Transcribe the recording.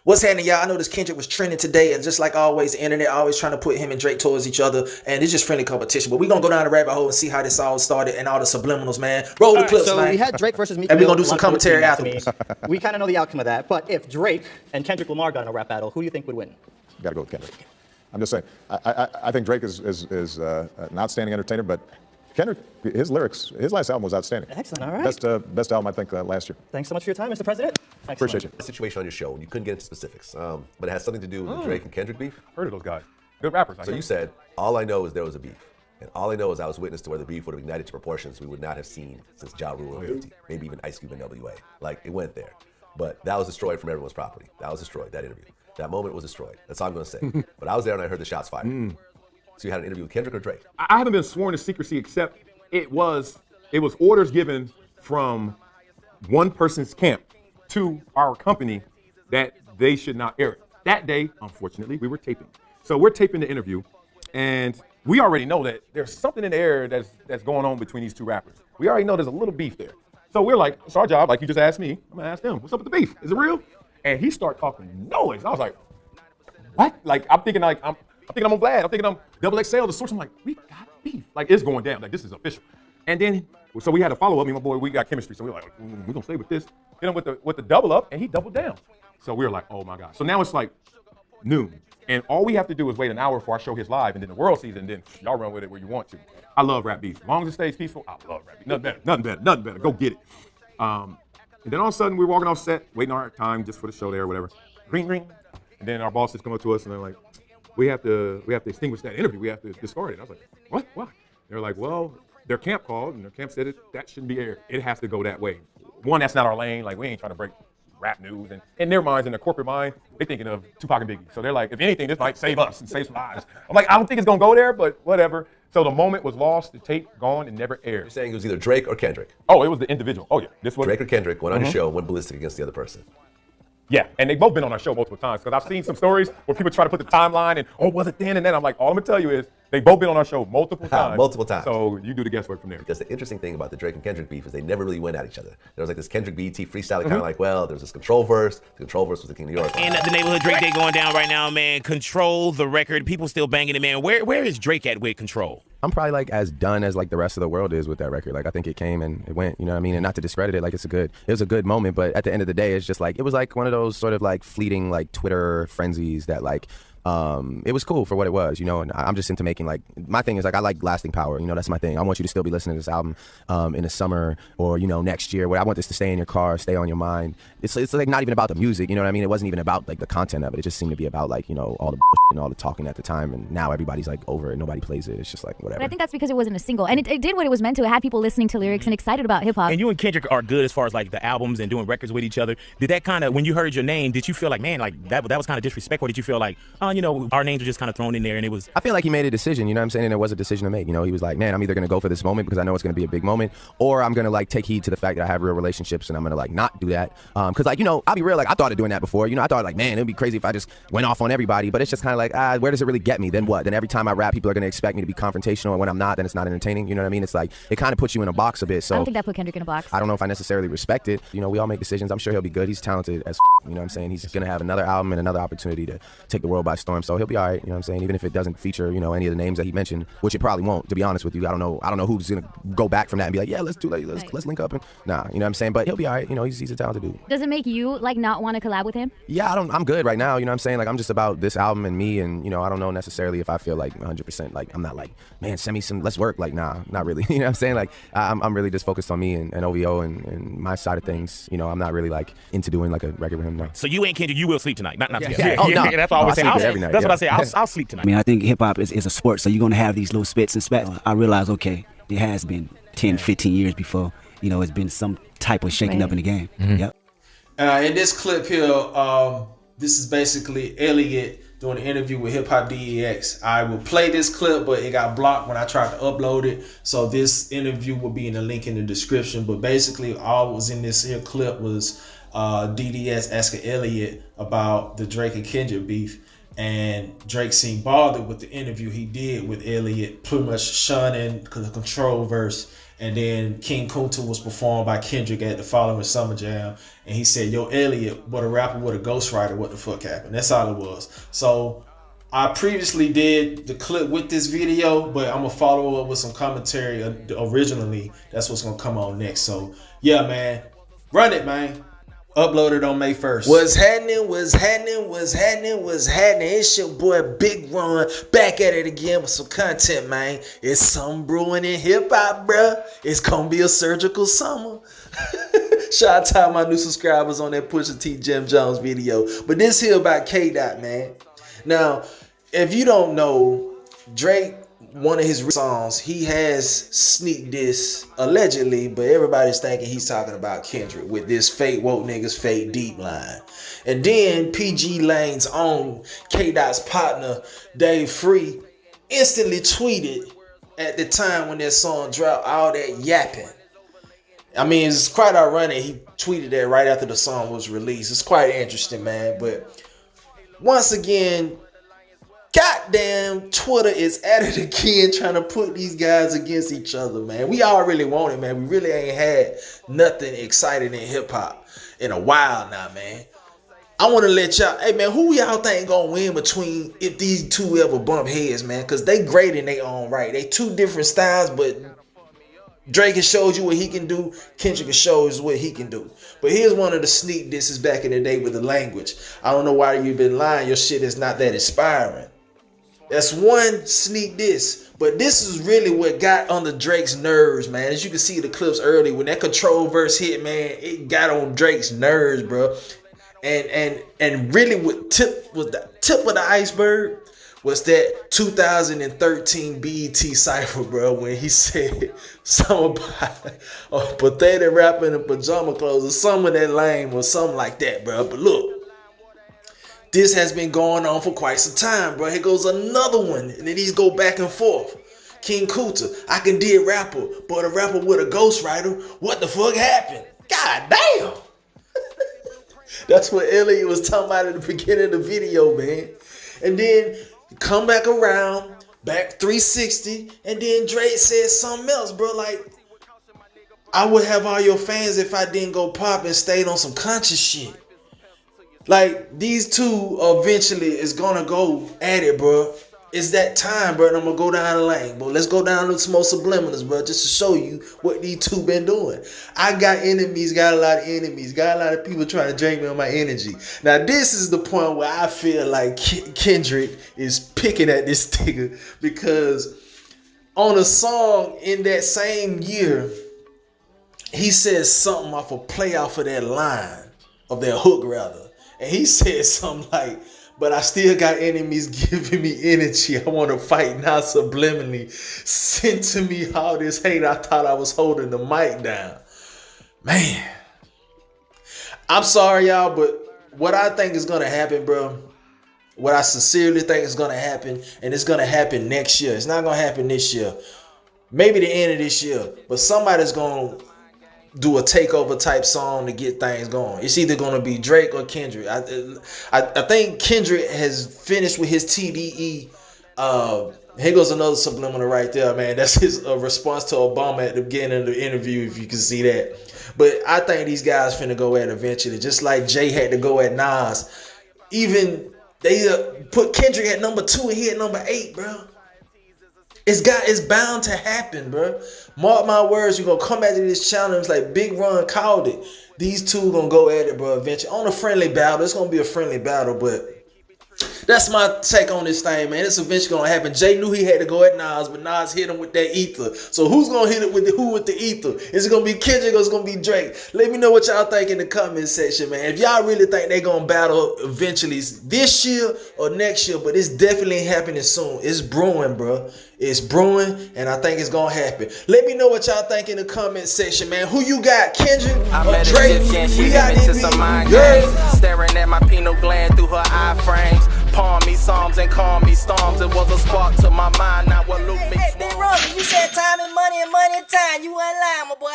What's happening, y'all? I know this Kendrick was trending today, and just like always, the internet always trying to put him and Drake towards each other, and it's just friendly competition. But we're going to go down the rabbit hole and see how this all started and all the subliminals, man. Roll the clips, so man. we had Drake versus Meek and we're Mill. going to do some commentary afterwards. We kind of know the outcome of that. But if Drake and Kendrick Lamar got in a rap battle, who do you think would win? Got to go with Kendrick. I'm just saying. I think Drake is an outstanding entertainer, but Kendrick, his lyrics, his last album was outstanding. Excellent, all right. Best album, I think, last year. Thanks so much for your time, Mr. President. Excellent. Appreciate you. The situation on your show, and you couldn't get into specifics, but it has something to do with the Drake and Kendrick beef. Heard of those guys. Good rappers. So you said, all I know is there was a beef. And all I know is I was witness to where the beef would have ignited to proportions we would not have seen since Ja Rule and 50, maybe even Ice Cube and NWA. Like, it went there. But that was destroyed from everyone's property. That was destroyed, that interview. That moment was destroyed. That's all I'm going to say. But I was there and I heard the shots fired. So you had an interview with Kendrick or Drake? I haven't been sworn to secrecy, except it was orders given from one person's camp to our company that they should not air it. That day, unfortunately, we were taping. So we're taping the interview, and we already know that there's something in the air that's going on between these two rappers. We already know there's a little beef there. So we're like, it's our job, like you just asked me, I'm gonna ask them, what's up with the beef? Is it real? And he started talking noise. I was like, what? Like, I'm thinking I'm on Vlad. I'm thinking I'm Double XL, the source. I'm like, we got beef. Like, it's going down. Like, this is official. And then, so we had to follow up. Me and my boy, we got chemistry. So we were like, we're going to stay with this. Hit him with the double up, and he doubled down. So we were like, oh, my God. So now it's like noon. And all we have to do is wait an hour for our show hits live, and then the world sees it, and then y'all run with it where you want to. I love rap beef. As long as it stays peaceful, I love rap beef. Nothing better. Go get it. And then all of a sudden, we're walking off set, waiting our time just for the show there or whatever. Ring, ring. And then our bosses come up to us, and they're like, we have to extinguish that interview. We have to discard it. And I was like, what? Why? They're like, well, their camp called, and their camp said that shouldn't be aired. It has to go that way. One, that's not our lane. Like, we ain't trying to break rap news. And in their minds, in their corporate mind, they're thinking of Tupac and Biggie. So they're like, if anything, this might save us and save some lives. I'm like, I don't think it's going to go there, but whatever. So the moment was lost, the tape gone, and never aired. You're saying it was either Drake or Kendrick? Oh, it was the individual. Oh, yeah. This was Drake or Kendrick went on your show and went ballistic against the other person. Yeah, and they've both been on our show multiple times, because I've seen some stories where people try to put the timeline and, oh, was it then and then? I'm like, all I'm going to tell you is they've both been on our show multiple times. Multiple times. So you do the guesswork from there. Because the interesting thing about the Drake and Kendrick beef is they never really went at each other. There was like this Kendrick BET freestyle, kind of like, well, there's this Control verse. The Control verse was the King of New York. And the Neighborhood Drake Day going down right now, man. Control the record. People still banging it, man. Where is Drake at with Control? I'm probably like as done as like the rest of the world is with that record. Like I think it came and it went, you know what I mean? And not to discredit it, like it was a good moment, but at the end of the day, it's just like, it was like one of those sort of like fleeting like Twitter frenzies that like, it was cool for what it was, you know, and I'm just into making like, my thing is like, I like lasting power, you know, that's my thing. I want you to still be listening to this album in the summer or, you know, next year, where I want this to stay in your car, stay on your mind. It's like not even about the music, you know what I mean? It wasn't even about like the content of it. It just seemed to be about like, you know, all the and all the talking at the time, and now everybody's like over it, nobody plays it. It's just like whatever. But I think that's because it wasn't a single, and it did what it was meant to. It had people listening to lyrics and excited about hip hop. And you and Kendrick are good as far as like the albums and doing records with each other. Did that kind of, when you heard your name, did you feel like, man, like that was kind of disrespectful? Or did you feel like, oh, you know, our names were just kind of thrown in there and it was? I feel like he made a decision, you know what I'm saying? And it was a decision to make. You know, he was like, man, I'm either going to go for this moment because I know it's going to be a big moment, or I'm going to like take heed to the fact that I have real relationships and I'm going to like not do that. Because like, you know, I'll be real, like I thought of doing that before. You know, I thought like, man, it'd be crazy if I just went off on everybody. But it's just kind of like, where does it really get me? Then what? Then every time I rap, people are going to expect me to be confrontational, and when I'm not, then it's not entertaining. You know what I mean? It's like, it kind of puts you in a box a bit. So I don't think that put Kendrick in a box. I don't know if I necessarily respect it. You know, we all make decisions. I'm sure he'll be good. He's talented as you know what I'm saying? He's going to have another album and another opportunity to take the world by storm. So he'll be all right, you know what I'm saying? Even if it doesn't feature, you know, any of the names that he mentioned, which it probably won't, to be honest with you. I don't know who's going to go back from that and be like, yeah, let's link up and nah, you know what I'm saying? But he'll be all right. You know, he's a talented dude. Does it make you like not want to collab with him? Yeah, I'm good right now. You know what I'm saying? Like, I'm just about this album and me, and you know, I don't know necessarily if I feel like 100%. Like, I'm not like, man, send me some, let's work. Like, nah, not really. You know what I'm saying? Like, I'm really just focused on me and OVO and my side of things. You know, I'm not really like into doing like a record with him now. So you ain't Kendrick, you will sleep tonight. Not yeah. together. Oh, no. That's what I always say. Every night, that's what I say. I'll sleep tonight. I mean, I think hip hop is a sport, so you're gonna have these little spits and spats. I realize, okay, it has been 10, 15 years before, you know, it's been some type of shaking up in the game. Mm-hmm. Yep. In this clip here, this is basically Elliot doing an interview with hiphopdx. I will play this clip, but it got blocked when I tried to upload it. So this interview will be in the link in the description. But basically, all was in this here clip was DDS asking Elliot about the Drake and Kendrick beef. And Drake seemed bothered with the interview he did with Elliot, pretty much shunning the Control verse And then King Kunta was performed by Kendrick at the following Summer Jam. And he said, yo, Elliot, but a rapper with a ghostwriter, what the fuck happened? That's all it was. So I previously did the clip with this video, but I'm going to follow up with some commentary originally. That's what's going to come on next. So, yeah, man. Run it, man. Uploaded on May 1st. What's happening? What's happening? What's happening? What's happening? It's your boy Big Ron back at it again with some content, man. It's something brewing in hip hop, bruh. It's gonna be a surgical summer. Shout out to all my new subscribers on that Pusha T Jim Jones video. But this here about K-Dot, man. Now, if you don't know, Drake, one of his songs, he has sneak diss allegedly, but everybody's thinking he's talking about Kendrick with this fake woke niggas fake deep line. And then PG Lane's own K-Dot's partner Dave Free instantly tweeted at the time when that song dropped all that yapping. I mean, it's quite ironic he tweeted that right after the song was released. It's quite interesting, man. But once again, goddamn, Twitter is at it again trying to put these guys against each other, man. We all really want it, man. We really ain't had nothing exciting in hip-hop in a while now, man. I want to let y'all, hey, man, who y'all think gonna win between if these two ever bump heads, man? Because they great in their own right. They two different styles, but Drake has showed you what he can do. Kendrick has showed us what he can do. But here's one of the sneak disses back in the day with the language. I don't know why you've been lying. Your shit is not that inspiring. That's one sneak diss. But this is really what got under Drake's nerves, man. As you can see the clips early, when that control verse hit, man, it got on Drake's nerves, bro. And really what the tip of the iceberg was that 2013 BET cypher, bro, when he said something about a pathetic rapper in pajama clothes or some of that lame or something like that, bro. But look, this has been going on for quite some time, bro. Here goes another one, and then these go back and forth. King Kunta, I can be a rapper, but a rapper with a ghostwriter, what the fuck happened? God damn. That's what Elliot was talking about at the beginning of the video, man. And then come back around, back 360, and then Drake said something else, bro. Like, I would have all your fans if I didn't go pop and stayed on some conscious shit. Like, these two eventually is gonna go at it, bro. It's that time, bro, and I'm gonna go down the lane, bro. Let's go down to some more subliminals, bro, just to show you what these two been doing. I got enemies, got a lot of enemies, got a lot of people trying to drain me on my energy. Now, this is the point where I feel like Kendrick is picking at this nigga, because on a song in that same year, he says something off a play off of that line, of that hook rather. And he said something like, but I still got enemies giving me energy. I want to fight now subliminally. Send to me all this hate. I thought I was holding the mic down. Man. I'm sorry, y'all, but what I think is going to happen, bro, what I sincerely think is going to happen, and it's going to happen next year. It's not going to happen this year. Maybe the end of this year. But somebody's going to do a takeover type song to get things going. It's either going to be Drake or Kendrick. I think Kendrick has finished with his TDE. Here goes another subliminal right there, man. That's his response to Obama at the beginning of the interview, if you can see that. But I think these guys finna go at eventually, just like Jay had to go at Nas. Even they put Kendrick at number 2 and he at number 8, bro. It's bound to happen, bro. Mark my words, you're going to come back to this challenge like Big Ron called it. These two going to go at it, bro, eventually. On a friendly battle. It's going to be a friendly battle, but that's my take on this thing, man. It's eventually going to happen. Jay knew he had to go at Nas, but Nas hit him with that ether. So who's going to hit it with the ether? Is it going to be Kendrick or is it going to be Drake? Let me know what y'all think in the comment section, man. If y'all really think they're going to battle eventually this year or next year, but it's definitely happening soon. It's brewing, bro. It's brewing, and I think it's going to happen. Let me know what y'all think in the comment section, man. Who you got, Kendrick or Drake? We got it. Staring at my pineal gland through her eye frames. Palm me psalms and calm me storms. It was a spark to my mind. Now what Luke makes. Hey, Big Ron, you said time and money and time. You ain't lying, my boy.